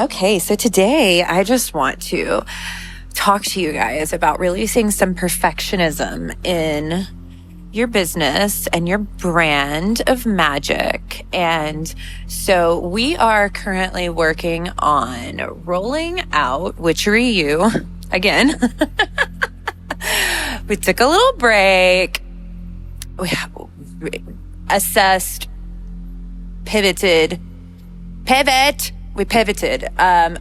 Okay, so today I just want to talk to you guys about releasing some perfectionism in your business and your brand of magic. And so we are currently working on rolling out Witchery U again. We took a little break. We assessed, pivoted. We pivoted a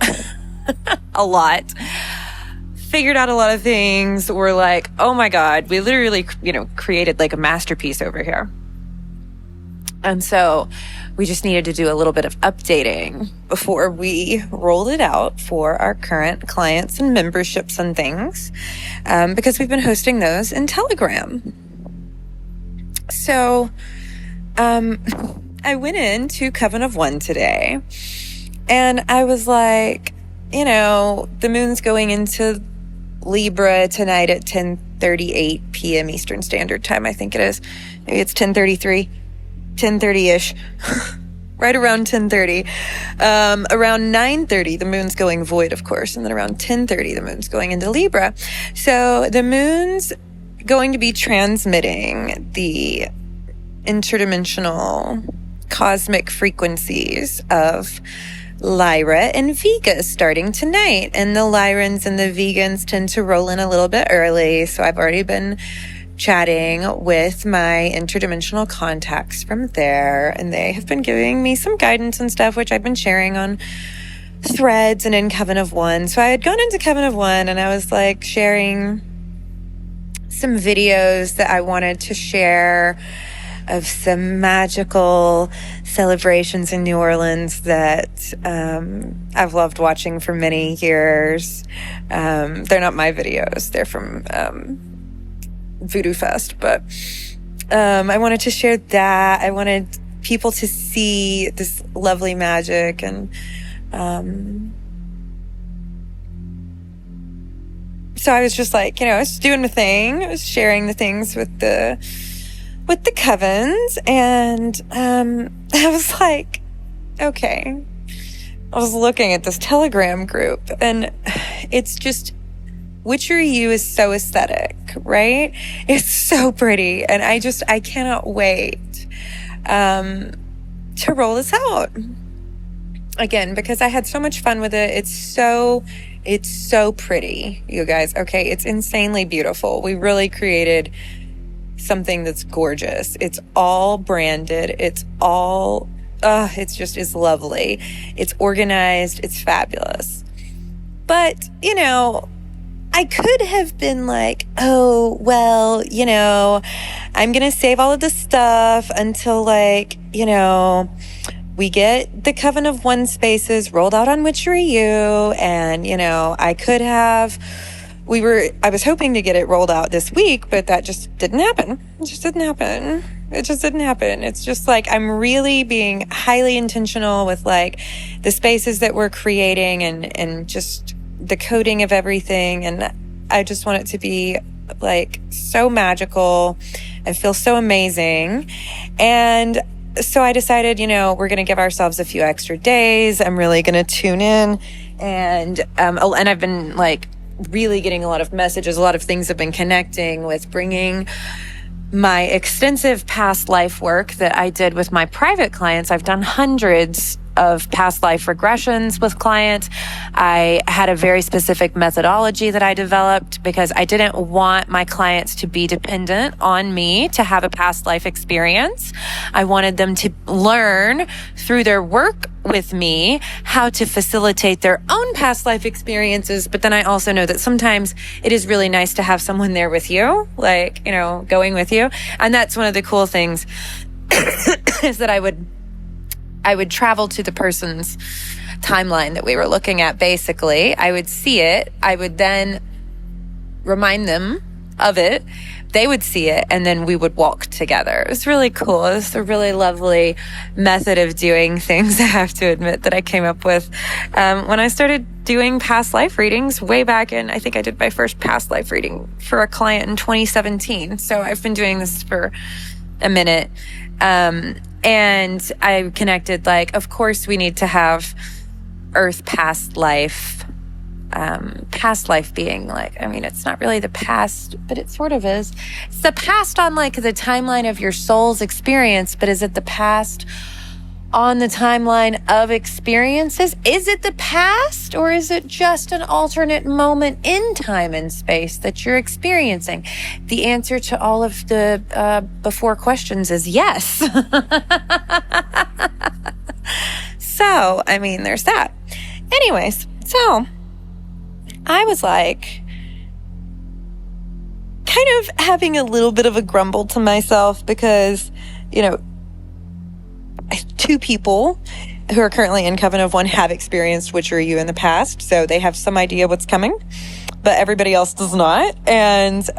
lot. Figured out a lot of things. We're like, oh my God, we literally, created like a masterpiece over here. And so we just needed to do a little bit of updating before we rolled it out for our current clients and memberships and things, because we've been hosting those in Telegram. So I went into Coven of One today, and I was like, the moon's going into Libra tonight at 10:38 p.m. Eastern Standard Time, I think it is. Maybe it's 10:30-ish. Right around 10:30. Around 9:30, the moon's going void, of course. And then around 10:30, the moon's going into Libra. So the moon's going to be transmitting the interdimensional cosmic frequencies of Lyra and Vega starting tonight. And the Lyrans and the Vegans tend to roll in a little bit early. So I've already been chatting with my interdimensional contacts from there, and they have been giving me some guidance and stuff, which I've been sharing on threads and in Coven of One. So I had gone into Coven of One, and I was like sharing some videos that I wanted to share of some magical celebrations in New Orleans that I've loved watching for many years. They're not my videos. They're from Voodoo Fest, but I wanted to share that. I wanted people to see this lovely magic, and so I was just like, I was doing my thing. I was sharing the things with the covens, and I was like, okay. I was looking at this Telegram group, and it's just, Witchery U is so aesthetic, right? It's so pretty, and I cannot wait to roll this out again, because I had so much fun with it. It's so pretty, you guys. Okay, it's insanely beautiful. We really created something that's gorgeous. It's all branded. It's all, it's lovely. It's organized. It's fabulous. But, I could have been like, oh, well, I'm going to save all of this stuff until we get the Coven of One spaces rolled out on Witchery U. And, I was hoping to get it rolled out this week, but that just didn't happen. It just didn't happen. It's just like, I'm really being highly intentional with the spaces that we're creating and just the coding of everything. And I just want it to be so magical and feel so amazing. And so I decided, we're going to give ourselves a few extra days. I'm really going to tune in, and I've been really getting a lot of messages. A lot of things have been connecting with bringing my extensive past life work that I did with my private clients. I've done hundreds of past life regressions with clients. I had a very specific methodology that I developed because I didn't want my clients to be dependent on me to have a past life experience. I wanted them to learn through their work with me how to facilitate their own past life experiences. But then I also know that sometimes it is really nice to have someone there with you, going with you. And that's one of the cool things is that I would travel to the person's timeline that we were looking at. Basically, I would see it. I would then remind them of it. They would see it, and then we would walk together. It was really cool. It was a really lovely method of doing things, I have to admit, that I came up with when I started doing past life readings way back in, I think I did my first past life reading for a client in 2017. So I've been doing this for a minute. And I connected, of course we need to have earth past life being like, I mean, it's not really the past, but it sort of is. It's the past on like the timeline of your soul's experience, but is it the past on the timeline of experiences? Is it the past, or is it just an alternate moment in time and space that you're experiencing? The answer to all of the before questions is yes. So, I mean, there's that. Anyways, so I was like kind of having a little bit of a grumble to myself because, you know, 2 people who are currently in Coven of One have experienced Witchery U in the past, so they have some idea what's coming, but everybody else does not. And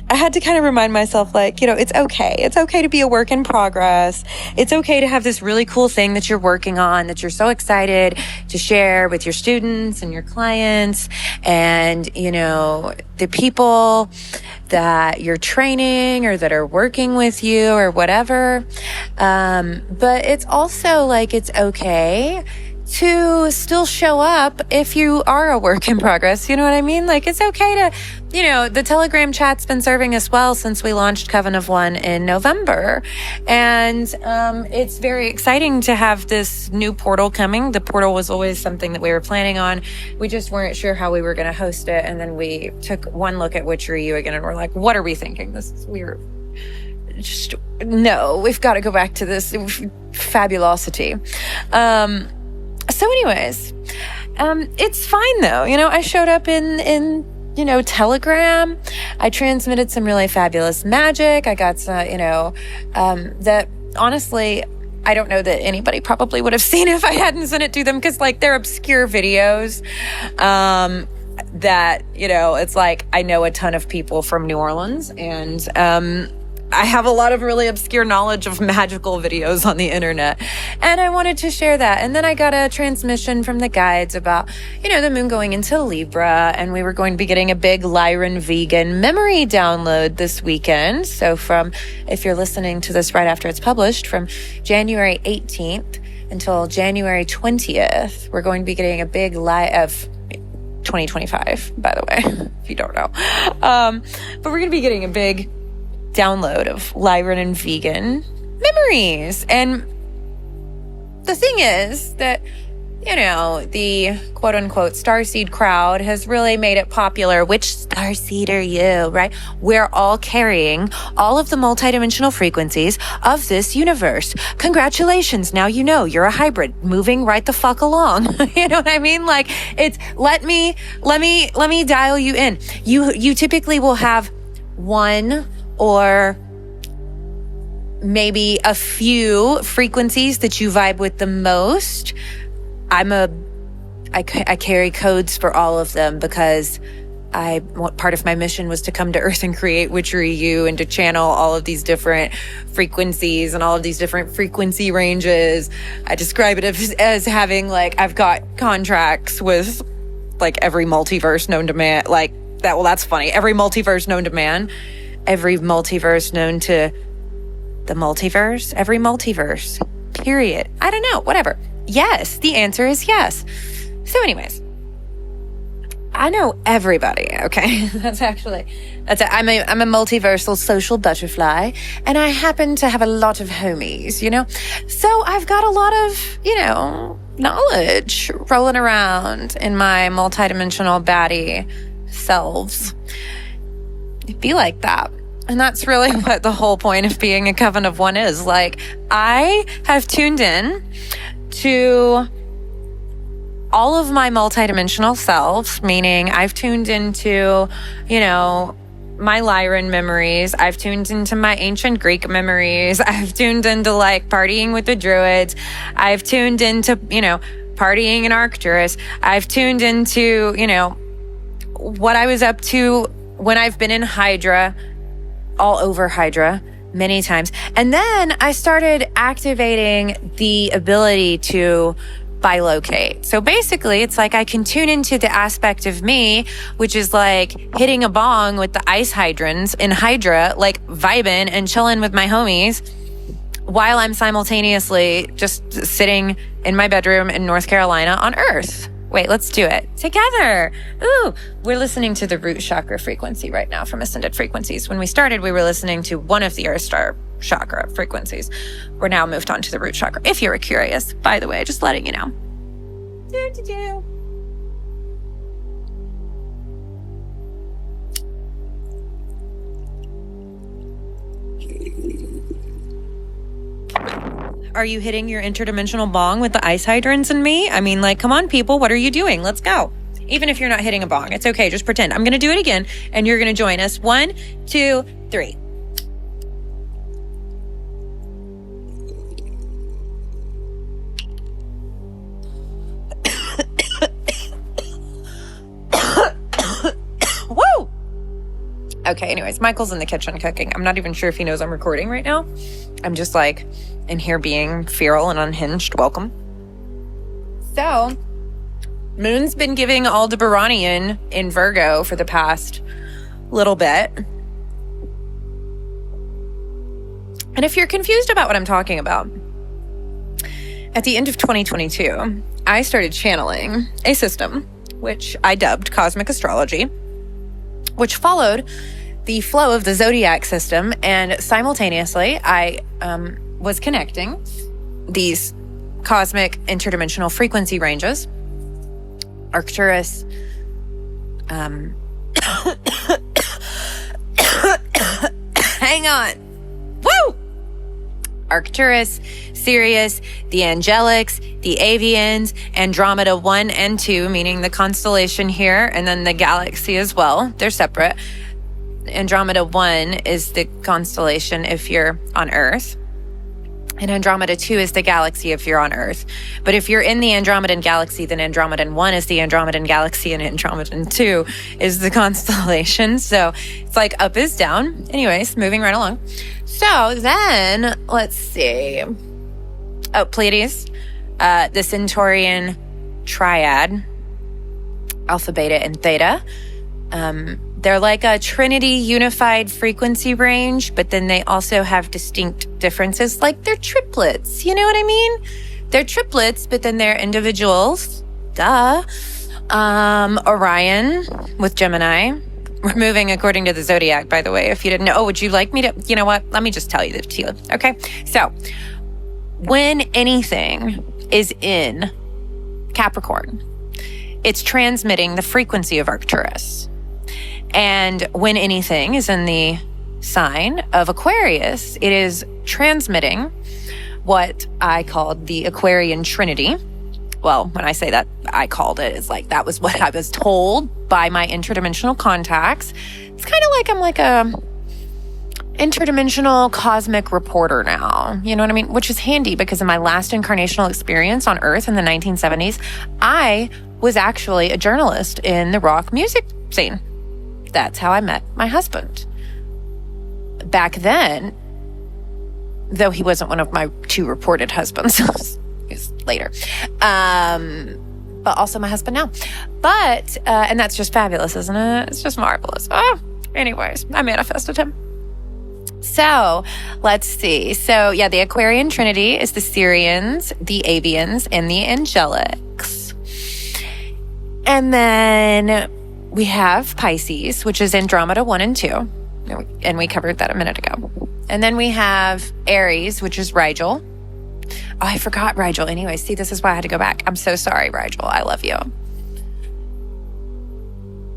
I had to kind of remind myself, like, you know, it's okay. It's okay to be a work in progress. It's okay to have this really cool thing that you're working on, that you're so excited to share with your students and your clients and, you know, the people that you're training or that are working with you or whatever. But it's also like, it's okay to still show up if you are a work in progress. You know what I mean? Like, it's okay to, you know, the Telegram chat's been serving us well since we launched Coven of One in November. And it's very exciting to have this new portal coming. The portal was always something that we were planning on. We just weren't sure how we were going to host it. And then we took one look at Witchery U again and we're like, what are we thinking? This is weird. Just, no, we've got to go back to this fabulosity. So anyways, it's fine though. You know, I showed up in, you know, Telegram. I transmitted some really fabulous magic. I got some, you know, that honestly, I don't know that anybody probably would have seen if I hadn't sent it to them, because like they're obscure videos, that, you know, it's like, I know a ton of people from New Orleans and, I have a lot of really obscure knowledge of magical videos on the internet, and I wanted to share that. And then I got a transmission from the guides about, you know, the moon going into Libra, and we were going to be getting a big Lyran vegan memory download this weekend. So from, if you're listening to this right after it's published, from January 18th until January 20th, we're going to be getting a big of 2025, by the way, if you don't know. But we're going to be getting a big download of Lyran and vegan memories. And the thing is that, you know, the quote unquote starseed crowd has really made it popular. Which starseed are you, right? We're all carrying all of the multidimensional frequencies of this universe. Congratulations. Now you know you're a hybrid moving right the fuck along. You know what I mean? Like, it's, let me dial you in. You typically will have one or maybe a few frequencies that you vibe with the most. I carry codes for all of them because part of my mission was to come to Earth and create Witchery U and to channel all of these different frequencies and all of these different frequency ranges. I describe it as having, like, I've got contracts with like every multiverse known to man, like that. Well, that's funny. Every multiverse known to man. Every multiverse known to the multiverse, every multiverse, period. I don't know, whatever. Yes, the answer is yes. So anyways, I know everybody, okay? I'm a multiversal social butterfly, and I happen to have a lot of homies, you know? So I've got a lot of, you know, knowledge rolling around in my multidimensional baddie selves. Be like that. And that's really what the whole point of being a Coven of One is. Like, I have tuned in to all of my multidimensional selves, meaning I've tuned into, you know, my Lyran memories. I've tuned into my ancient Greek memories. I've tuned into like partying with the druids. I've tuned into, you know, partying in Arcturus. I've tuned into, you know, what I was up to when I've been in Hydra, all over Hydra many times. And then I started activating the ability to bilocate. So basically it's like I can tune into the aspect of me, which is like hitting a bong with the ice hydrants in Hydra, like vibing and chilling with my homies. while I'm simultaneously just sitting in my bedroom in North Carolina on Earth. Wait, let's do it together. Ooh, we're listening to the root chakra frequency right now from Ascended Frequencies. When we started, we were listening to one of the Earth Star chakra frequencies. We're now moved on to the root chakra. If you were curious, by the way, just letting you know. Are you hitting your interdimensional bong with the ice hydrants and me? I mean, like, come on, people. What are you doing? Let's go. Even if you're not hitting a bong, it's okay. Just pretend. I'm going to do it again, and you're going to join us. 1, 2, 3. Woo! Okay, anyways, Michael's in the kitchen cooking. I'm not even sure if he knows I'm recording right now. I'm just like in here being feral and unhinged. Welcome. So, Moon's been giving Aldebaranian in Virgo for the past little bit. And if you're confused about what I'm talking about, at the end of 2022, I started channeling a system, which I dubbed Cosmic Astrology, which followed the flow of the zodiac system, and simultaneously I was connecting these cosmic interdimensional frequency ranges. Arcturus, hang on, woo! Arcturus, Sirius, the Angelics, the Avians, Andromeda 1 and 2, meaning the constellation here, and then the galaxy as well. They're separate. Andromeda 1 is the constellation if you're on Earth, and Andromeda 2 is the galaxy if you're on Earth. But if you're in the Andromedan galaxy, then Andromedan 1 is the Andromedan galaxy, and Andromedan 2 is the constellation. So it's like up is down. Anyways, moving right along. So then, let's see. Oh, Pleiades, the Centaurian triad, Alpha, Beta, and Theta. They're like a Trinity unified frequency range, but then they also have distinct differences. Like they're triplets, you know what I mean? They're triplets, but then they're individuals. Duh. Orion with Gemini. We're moving according to the zodiac, by the way, if you didn't know. Oh, would you like me to? You know what? Let me just tell you the deal. Okay. So when anything is in Capricorn, it's transmitting the frequency of Arcturus. And when anything is in the sign of Aquarius, it is transmitting what I called the Aquarian Trinity. Well, when I say that, I called it, it's like that was what I was told by my interdimensional contacts. It's kind of like I'm like a interdimensional cosmic reporter now. You know what I mean? Which is handy because in my last incarnational experience on Earth in the 1970s, I was actually a journalist in the rock music scene. That's how I met my husband. Back then, though he wasn't one of my 2 reported husbands, he was later, but also my husband now. But, and that's just fabulous, isn't it? It's just marvelous. Oh, anyways, I manifested him. So let's see. So yeah, the Aquarian Trinity is the Syrians, the Avians, and the Angelics. And then we have Pisces, which is Andromeda 1 and 2. And we covered that a minute ago. And then we have Aries, which is Rigel. Oh, I forgot Rigel. Anyway, see, this is why I had to go back. I'm so sorry, Rigel. I love you.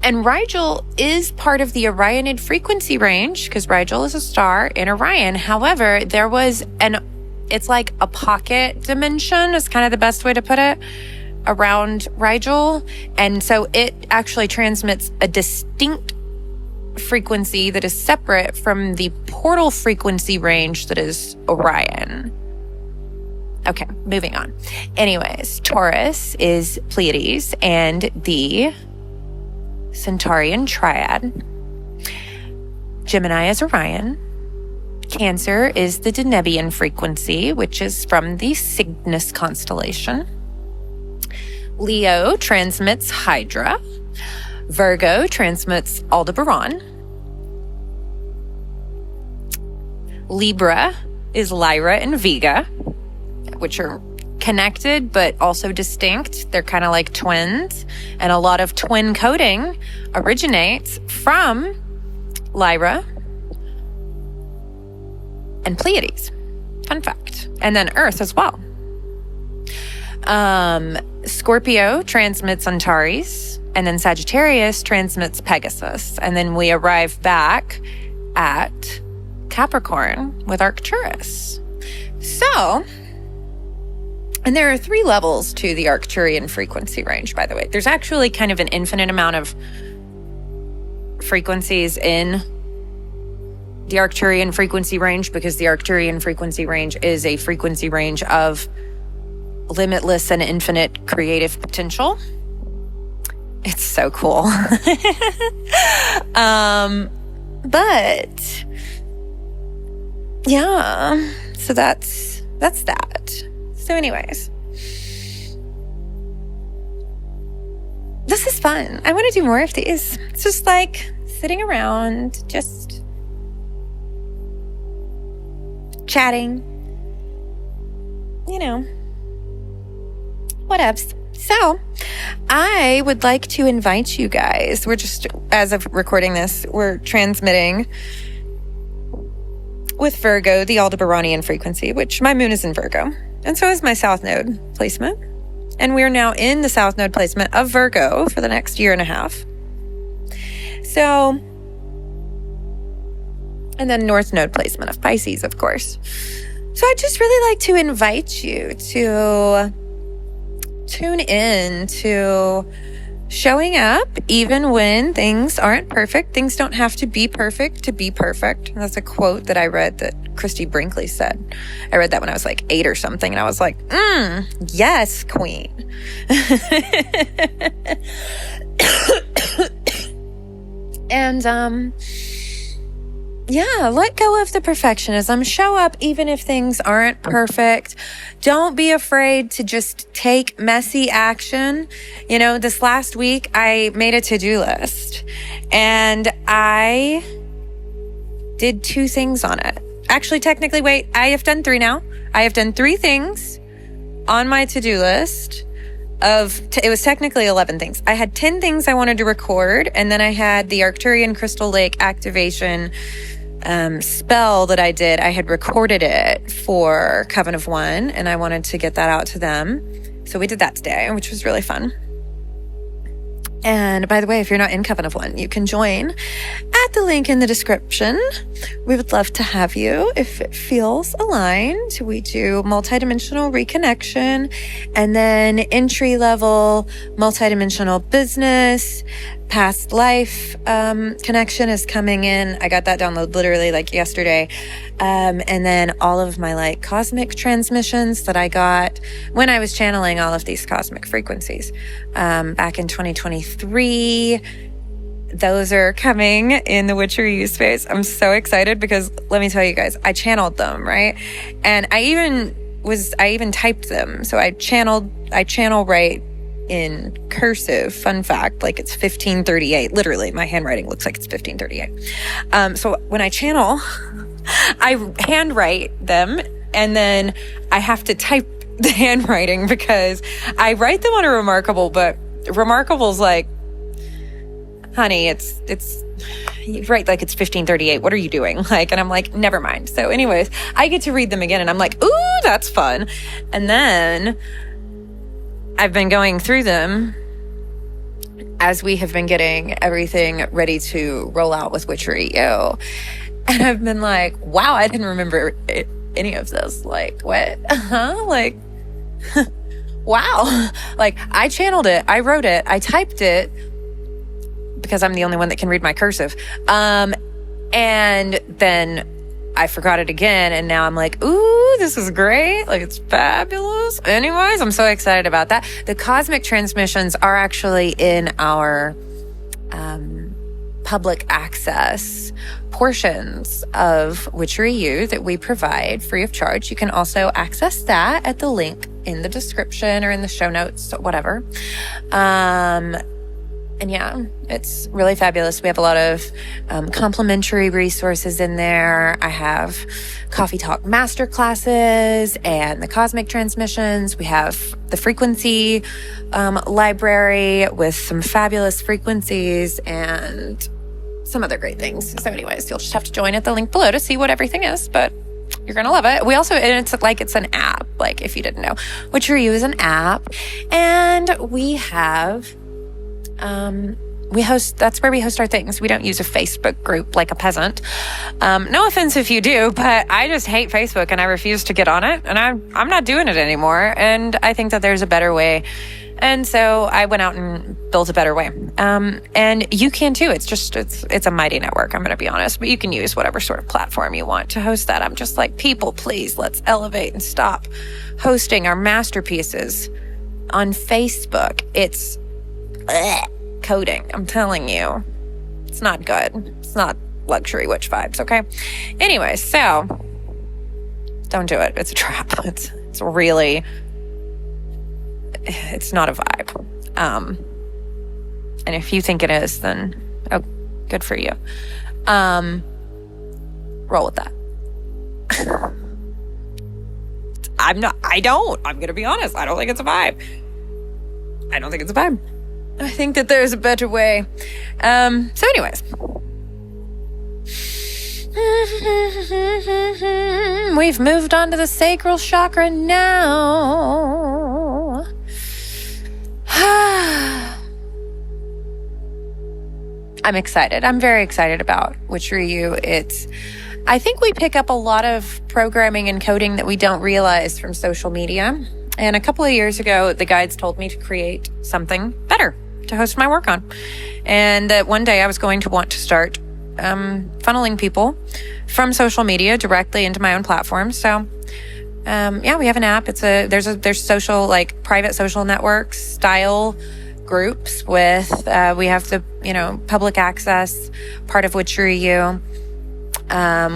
And Rigel is part of the Orionid frequency range because Rigel is a star in Orion. However, there was it's like a pocket dimension is kind of the best way to put it, around Rigel. And so it actually transmits a distinct frequency that is separate from the portal frequency range that is Orion. Okay, moving on. Anyways, Taurus is Pleiades and the Centaurian triad. Gemini is Orion. Cancer is the Denebian frequency, which is from the Cygnus constellation. Leo transmits Hydra. Virgo transmits Aldebaran. Libra is Lyra and Vega, which are connected but also distinct. They're kind of like twins, and a lot of twin coding originates from Lyra and Pleiades. Fun fact. And then Earth as well. Scorpio transmits Antares, and then Sagittarius transmits Pegasus. And then we arrive back at Capricorn with Arcturus. So, and there are 3 levels to the Arcturian frequency range, by the way. There's actually kind of an infinite amount of frequencies in the Arcturian frequency range, because the Arcturian frequency range is a frequency range of limitless and infinite creative potential. It's so cool. But yeah, so that's that. So anyways, this is fun. I want to do more of these. It's just like sitting around, just chatting, whatevs. So I would like to invite you guys. We're just, as of recording this, we're transmitting with Virgo, the Aldebaranian frequency, which my moon is in Virgo. And so is my South Node placement. And we're now in the South Node placement of Virgo for the next year and a half. So, and then North Node placement of Pisces, of course. So I'd just really like to invite you to tune in to showing up even when things aren't perfect. Things don't have to be perfect to be perfect. That's a quote that I read that Christy Brinkley said. I read that when I was like 8 or something, and I was like, yes, queen. And yeah, let go of the perfectionism. Show up even if things aren't perfect. Don't be afraid to just take messy action. This last week I made a to-do list, and I did 2 things on it. Actually, technically, wait, I have done 3 now. I have done 3 things on my to-do list it was technically 11 things. I had 10 things I wanted to record, and then I had the Arcturian Crystal Lake activation spell that I did. I had recorded it for Coven of One, and I wanted to get that out to them. So we did that today, which was really fun. And by the way, if you're not in Coven of One, you can join at the link in the description. We would love to have you if it feels aligned. We do multidimensional reconnection, and then entry-level multidimensional business. Past life connection is coming in. I got that download literally like yesterday. And then all of my cosmic transmissions that I got when I was channeling all of these cosmic frequencies back in 2023. Those are coming in the Witchery U space. I'm so excited because let me tell you guys, I channeled them, right? And I even typed them. So I channel right in cursive. Fun fact, it's 1538. Literally, my handwriting looks like it's 1538. So when I channel, I handwrite them, and then I have to type the handwriting because I write them on a Remarkable, but Remarkable's like, honey, it's you write like it's 1538. What are you doing? And I'm like, never mind. So anyways, I get to read them again, and I'm like, ooh, that's fun. And then I've been going through them as we have been getting everything ready to roll out with Witchery U. And I've been like, wow, I didn't remember any of this. What? Wow. I channeled it. I wrote it. I typed it because I'm the only one that can read my cursive. And then I forgot it again, and now I'm like, ooh, this is great. It's fabulous. Anyways, I'm so excited about that. The cosmic transmissions are actually in our public access portions of Witchery U that we provide free of charge. You can also access that at the link in the description or in the show notes, whatever. And yeah, it's really fabulous. We have a lot of complimentary resources in there. I have Coffee Talk masterclasses and the cosmic transmissions. We have the frequency library with some fabulous frequencies and some other great things. So anyways, you'll just have to join at the link below to see what everything is, but you're going to love it. We also, and it's an app, like if you didn't know, Which Are You is an app. And we have, that's where we host our things. We don't use a Facebook group like a peasant. No offense if you do, but I just hate Facebook and I refuse to get on it, and I'm not doing it anymore. And I think that there's a better way. And so I went out and built a better way. And you can too. It's a mighty network, I'm going to be honest, but you can use whatever sort of platform you want to host that. I'm just like, people, please, let's elevate and stop hosting our masterpieces on Facebook. It's coding. I'm telling you, it's not good. It's not luxury witch vibes. Okay. Anyway, so don't do it. It's a trap. It's really, it's not a vibe. And if you think it is, then good for you. Roll with that. I'm going to be honest. I don't think it's a vibe. I think that there's a better way. So anyways. We've moved on to the sacral chakra now. I'm excited. I'm very excited about Which Are You. I think we pick up a lot of programming and coding that we don't realize from social media. And a couple of years ago, the guides told me to create something better to host my work on. And that one day I was going to want to start funneling people from social media directly into my own platform. So we have an app. There's social, like private social networks style groups with, we have the, public access part of Which Are You,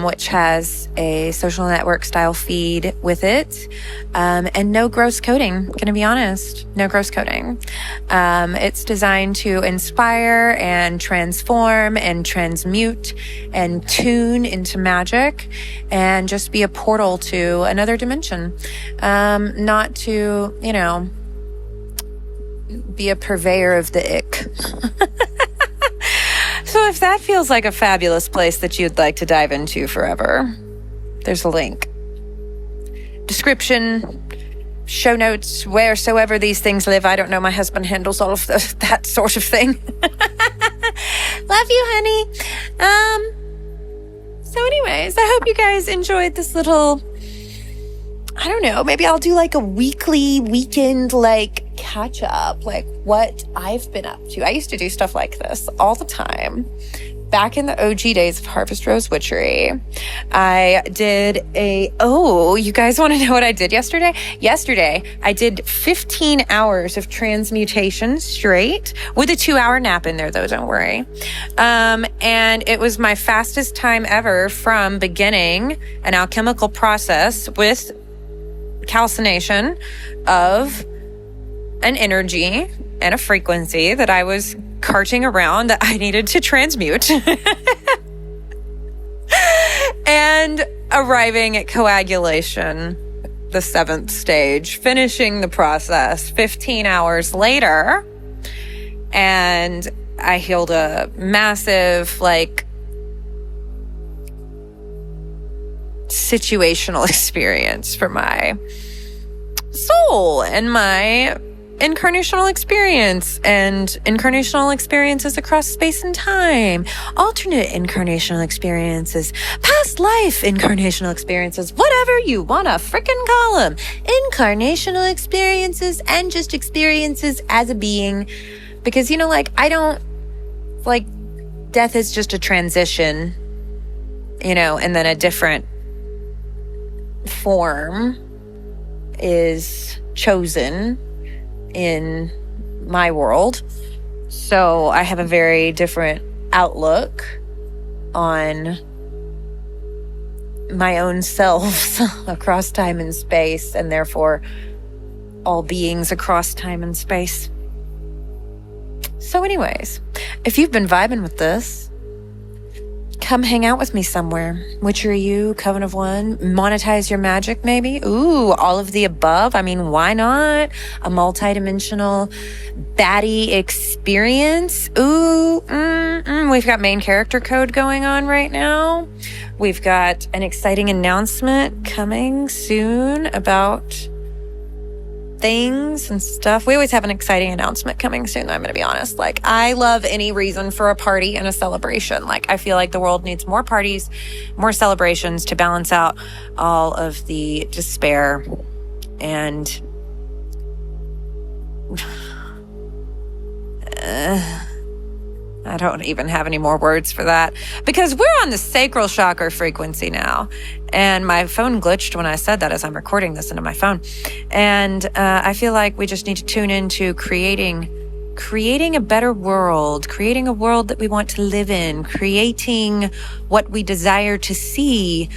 which has a social network style feed with it. And no gross coding, gonna be honest, no gross coding. It's designed to inspire and transform and transmute and tune into magic and just be a portal to another dimension. Not to, be a purveyor of the ick. So if that feels like a fabulous place that you'd like to dive into forever, there's a link. Description, show notes, wheresoever these things live. I don't know. My husband handles all of that sort of thing. Love you, honey. So anyways, I hope you guys enjoyed this little, I don't know, maybe I'll do like a weekend, catch up, what I've been up to. I used to do stuff like this all the time. Back in the OG days of Harvest Rose Witchery, I did you guys want to know what I did yesterday? Yesterday, I did 15 hours of transmutation straight with a 2-hour nap in there, though, don't worry. And it was my fastest time ever from beginning an alchemical process with calcination of an energy and a frequency that I was carting around that I needed to transmute and arriving at coagulation, the 7th stage, finishing the process 15 hours later. And I healed a massive, situational experience for my soul and my incarnational experience and incarnational experiences across space and time, alternate incarnational experiences, past life incarnational experiences, whatever you want to frickin' call them, incarnational experiences and just experiences as a being. Because, I don't, death is just a transition, and then a different form is chosen in my world. So I have a very different outlook on my own self across time and space, and therefore all beings across time and space. So anyways, if you've been vibing with this, come hang out with me somewhere. Which are you? Coven of One? Monetize your magic, maybe? Ooh, all of the above. I mean, why not? A multidimensional baddie experience. Ooh, we've got main character code going on right now. We've got an exciting announcement coming soon about things and stuff. We always have an exciting announcement coming soon, I'm going to be honest. Like, I love any reason for a party and a celebration. Like, I feel like the world needs more parties, more celebrations to balance out all of the despair. And I don't even have any more words for that, because we're on the sacral chakra frequency now. And my phone glitched when I said that as I'm recording this into my phone. And I feel like we just need to tune into creating a better world, creating a world that we want to live in, creating what we desire to see,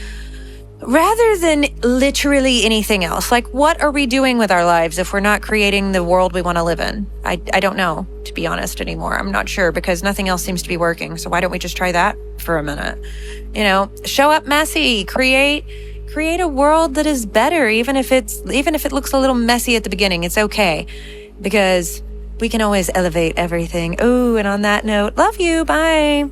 rather than literally anything else. Like, what are we doing with our lives if we're not creating the world we want to live in? I don't know, to be honest, anymore. I'm not sure, because nothing else seems to be working. So why don't we just try that for a minute? You know, show up messy, create a world that is better, even if it looks a little messy at the beginning. It's okay, because we can always elevate everything. Ooh, and on that note, love you. Bye.